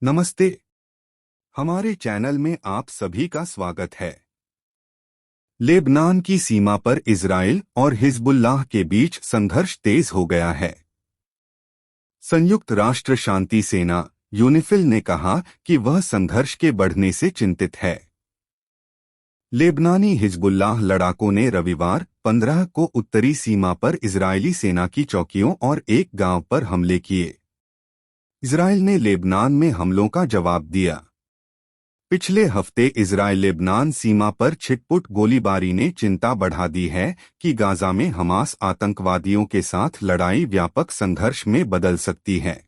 नमस्ते। हमारे चैनल में आप सभी का स्वागत है। लेबनान की सीमा पर इजराइल और हिजबुल्लाह के बीच संघर्ष तेज हो गया है। संयुक्त राष्ट्र शांति सेना यूनिफिल ने कहा कि वह संघर्ष के बढ़ने से चिंतित है। लेबनानी हिजबुल्लाह लड़ाकों ने रविवार 15 को उत्तरी सीमा पर इजरायली सेना की चौकियों और एक गांव पर हमले किए। इजराइल ने लेबनान में हमलों का जवाब दिया। पिछले हफ्ते इजराइल लेबनान सीमा पर छिटपुट गोलीबारी ने चिंता बढ़ा दी है कि गाजा में हमास आतंकवादियों के साथ लड़ाई व्यापक संघर्ष में बदल सकती है।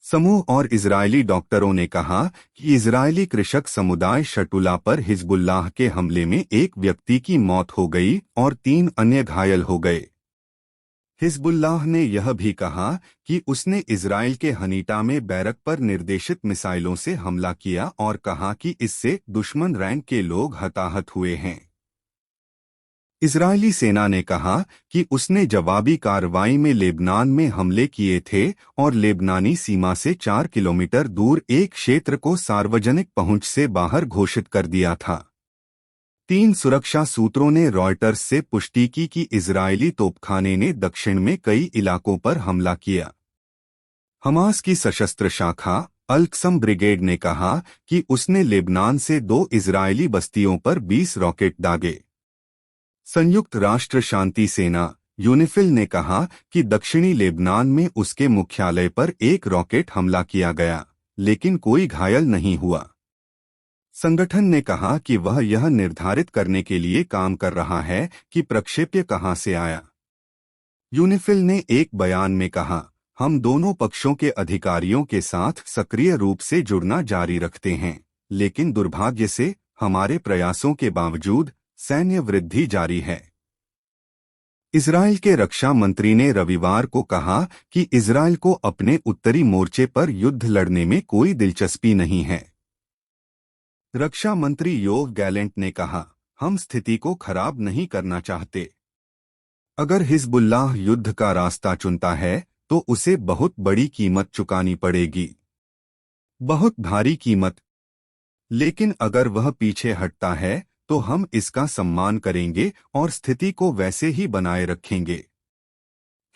समूह और इजरायली डॉक्टरों ने कहा कि इजरायली कृषक समुदाय शटुला पर हिजबुल्लाह के हमले में एक व्यक्ति की मौत हो गई और 3 अन्य घायल हो गए। हिजबुल्लाह ने यह भी कहा कि उसने इजराइल के हनीटा में बैरक पर निर्देशित मिसाइलों से हमला किया और कहा कि इससे दुश्मन रैंक के लोग हताहत हुए हैं। इजरायली सेना ने कहा कि उसने जवाबी कार्रवाई में लेबनान में हमले किए थे और लेबनानी सीमा से 4 किलोमीटर दूर एक क्षेत्र को सार्वजनिक पहुंच से बाहर घोषित कर दिया था। 3 सुरक्षा सूत्रों ने रॉयटर्स से पुष्टि की कि इजरायली तोपखाने ने दक्षिण में कई इलाकों पर हमला किया। हमास की सशस्त्र शाखा अल-क्सम ब्रिगेड ने कहा कि उसने लेबनान से 2 इजरायली बस्तियों पर 20 रॉकेट दागे। संयुक्त राष्ट्र शांति सेना यूनिफिल ने कहा कि दक्षिणी लेबनान में उसके मुख्यालय पर एक रॉकेट हमला किया गया, लेकिन कोई घायल नहीं हुआ। संगठन ने कहा कि वह यह निर्धारित करने के लिए काम कर रहा है कि प्रक्षेप्य कहां से आया। यूनिफिल ने एक बयान में कहा, हम दोनों पक्षों के अधिकारियों के साथ सक्रिय रूप से जुड़ना जारी रखते हैं, लेकिन दुर्भाग्य से हमारे प्रयासों के बावजूद सैन्य वृद्धि जारी है। इजराइल के रक्षा मंत्री ने रविवार को कहा कि इजराइल को अपने उत्तरी मोर्चे पर युद्ध लड़ने में कोई दिलचस्पी नहीं है। रक्षा मंत्री योव गैलेंट ने कहा, हम स्थिति को खराब नहीं करना चाहते। अगर हिजबुल्लाह युद्ध का रास्ता चुनता है तो उसे बहुत बड़ी कीमत चुकानी पड़ेगी, बहुत भारी कीमत। लेकिन अगर वह पीछे हटता है तो हम इसका सम्मान करेंगे और स्थिति को वैसे ही बनाए रखेंगे।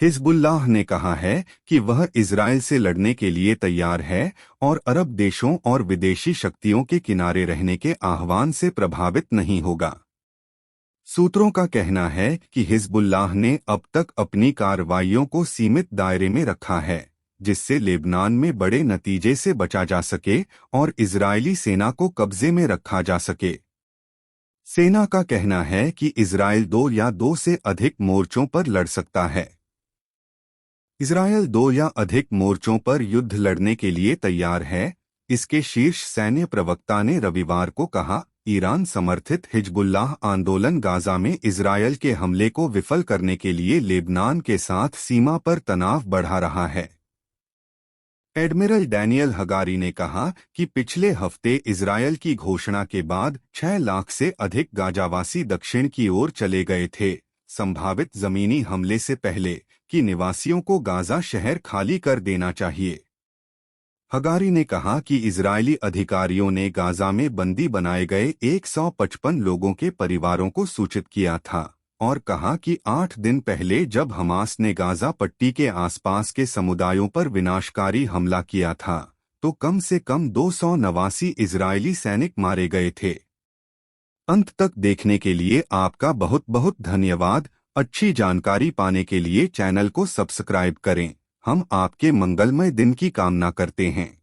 हिजबुल्लाह ने कहा है कि वह इजराइल से लड़ने के लिए तैयार है और अरब देशों और विदेशी शक्तियों के किनारे रहने के आह्वान से प्रभावित नहीं होगा। सूत्रों का कहना है कि हिजबुल्लाह ने अब तक अपनी कार्रवाइयों को सीमित दायरे में रखा है, जिससे लेबनान में बड़े नतीजे से बचा जा सके और इजरायली सेना को कब्जे में रखा जा सके। सेना का कहना है कि इजराइल 2 या 2 से अधिक मोर्चों पर लड़ सकता है। इजराइल 2 या अधिक मोर्चों पर युद्ध लड़ने के लिए तैयार है, इसके शीर्ष सैन्य प्रवक्ता ने रविवार को कहा। ईरान समर्थित हिजबुल्लाह आंदोलन गाजा में इजराइल के हमले को विफल करने के लिए लेबनान के साथ सीमा पर तनाव बढ़ा रहा है। एडमिरल डैनियल हगारी ने कहा कि पिछले हफ्ते इजरायल की घोषणा के बाद 6 लाख से अधिक गाजावासी दक्षिण की ओर चले गए थे, संभावित जमीनी हमले से पहले कि निवासियों को गाजा शहर खाली कर देना चाहिए। हगारी ने कहा कि इजरायली अधिकारियों ने गाजा में बंदी बनाए गए 155 लोगों के परिवारों को सूचित किया था और कहा कि 8 दिन पहले जब हमास ने गाजा पट्टी के आसपास के समुदायों पर विनाशकारी हमला किया था तो कम से कम 289 इजरायली सैनिक मारे गए थे। अंत तक देखने के लिए आपका बहुत बहुत धन्यवाद। अच्छी जानकारी पाने के लिए चैनल को सब्सक्राइब करें। हम आपके मंगलमय दिन की कामना करते हैं।